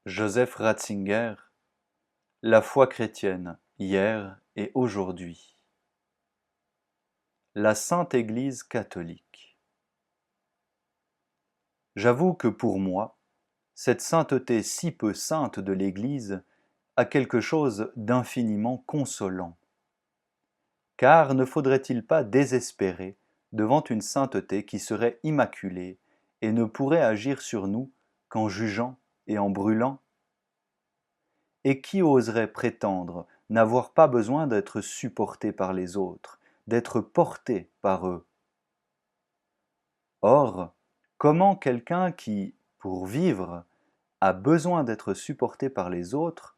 Joseph Ratzinger, La foi chrétienne, hier et aujourd'hui. La Sainte Église catholique. J'avoue que pour moi, cette sainteté si peu sainte de l'Église a quelque chose d'infiniment consolant. Car ne faudrait-il pas désespérer devant une sainteté qui serait immaculée et ne pourrait agir sur nous qu'en jugeant et en brûlant? Et qui oserait prétendre n'avoir pas besoin d'être supporté par les autres, d'être porté par eux? Or, comment quelqu'un qui, pour vivre, a besoin d'être supporté par les autres,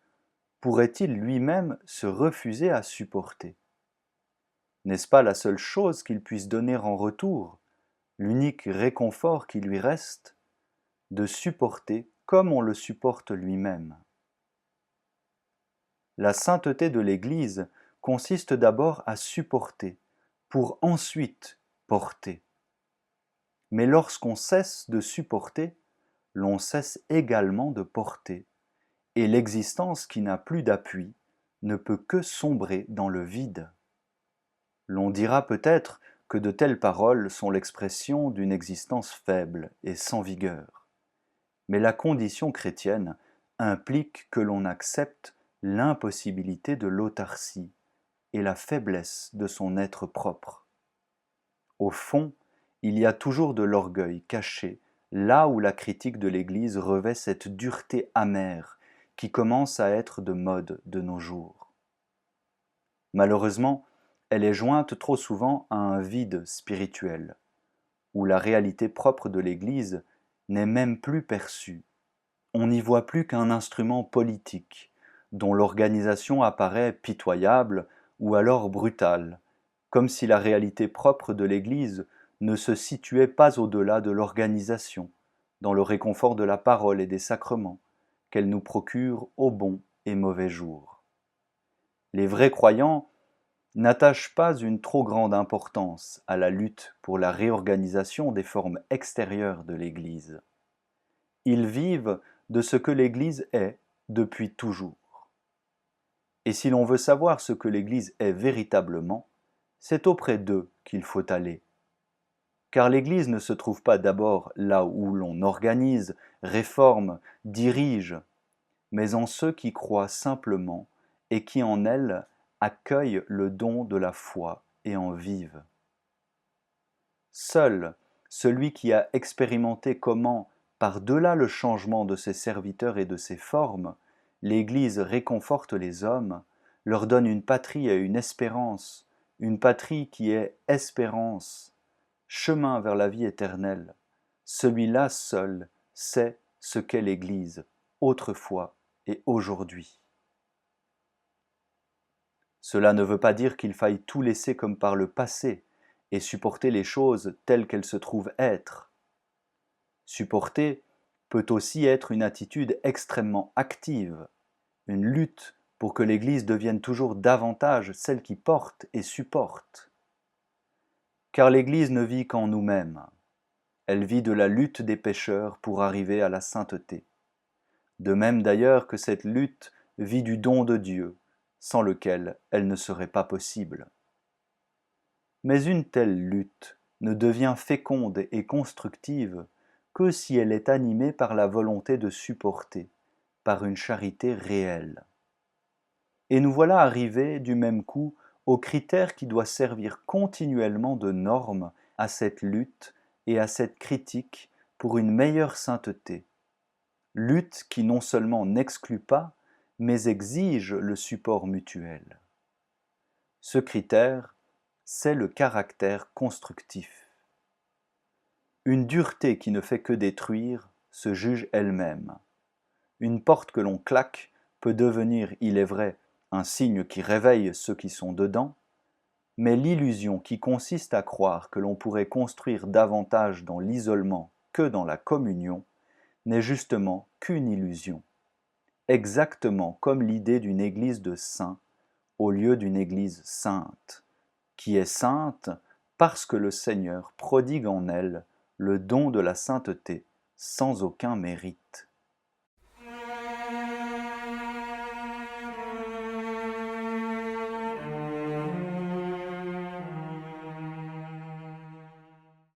pourrait-il lui-même se refuser à supporter? N'est-ce pas la seule chose qu'il puisse donner en retour, l'unique réconfort qui lui reste, de supporter comme on le supporte lui-même? La sainteté de l'Église consiste d'abord à supporter, pour ensuite porter. Mais lorsqu'on cesse de supporter, l'on cesse également de porter, et l'existence qui n'a plus d'appui ne peut que sombrer dans le vide. L'on dira peut-être que de telles paroles sont l'expression d'une existence faible et sans vigueur. Mais la condition chrétienne implique que l'on accepte l'impossibilité de l'autarcie et la faiblesse de son être propre. Au fond, il y a toujours de l'orgueil caché là où la critique de l'Église revêt cette dureté amère qui commence à être de mode de nos jours. Malheureusement, elle est jointe trop souvent à un vide spirituel, où la réalité propre de l'Église n'est même plus perçue. On n'y voit plus qu'un instrument politique, dont l'organisation apparaît pitoyable ou alors brutale, comme si la réalité propre de l'Église ne se situait pas au-delà de l'organisation, dans le réconfort de la parole et des sacrements, qu'elle nous procure au bon et mauvais jour. Les vrais croyants n'attachent pas une trop grande importance à la lutte pour la réorganisation des formes extérieures de l'Église. Ils vivent de ce que l'Église est depuis toujours. Et si l'on veut savoir ce que l'Église est véritablement, c'est auprès d'eux qu'il faut aller. Car l'Église ne se trouve pas d'abord là où l'on organise, réforme, dirige, mais en ceux qui croient simplement et qui en elle accueillent le don de la foi et en vivent. Seul celui qui a expérimenté comment, par-delà le changement de ses serviteurs et de ses formes, l'Église réconforte les hommes, leur donne une patrie et une patrie qui est espérance, chemin vers la vie éternelle, celui-là seul sait ce qu'est l'Église, autrefois et aujourd'hui. Cela ne veut pas dire qu'il faille tout laisser comme par le passé et supporter les choses telles qu'elles se trouvent être. Supporter peut aussi être une attitude extrêmement active, une lutte pour que l'Église devienne toujours davantage celle qui porte et supporte. Car l'Église ne vit qu'en nous-mêmes. Elle vit de la lutte des pécheurs pour arriver à la sainteté. De même d'ailleurs que cette lutte vit du don de Dieu, sans lequel elle ne serait pas possible. Mais une telle lutte ne devient féconde et constructive que si elle est animée par la volonté de supporter, par une charité réelle. Et nous voilà arrivés du même coup au critère qui doit servir continuellement de norme à cette lutte et à cette critique pour une meilleure sainteté. Lutte qui non seulement n'exclut pas, mais exige le support mutuel. Ce critère, c'est le caractère constructif. Une dureté qui ne fait que détruire se juge elle-même. Une porte que l'on claque peut devenir, il est vrai, un signe qui réveille ceux qui sont dedans, mais l'illusion qui consiste à croire que l'on pourrait construire davantage dans l'isolement que dans la communion n'est justement qu'une illusion, exactement comme l'idée d'une église de saints au lieu d'une église sainte, qui est sainte parce que le Seigneur prodigue en elle le don de la sainteté sans aucun mérite.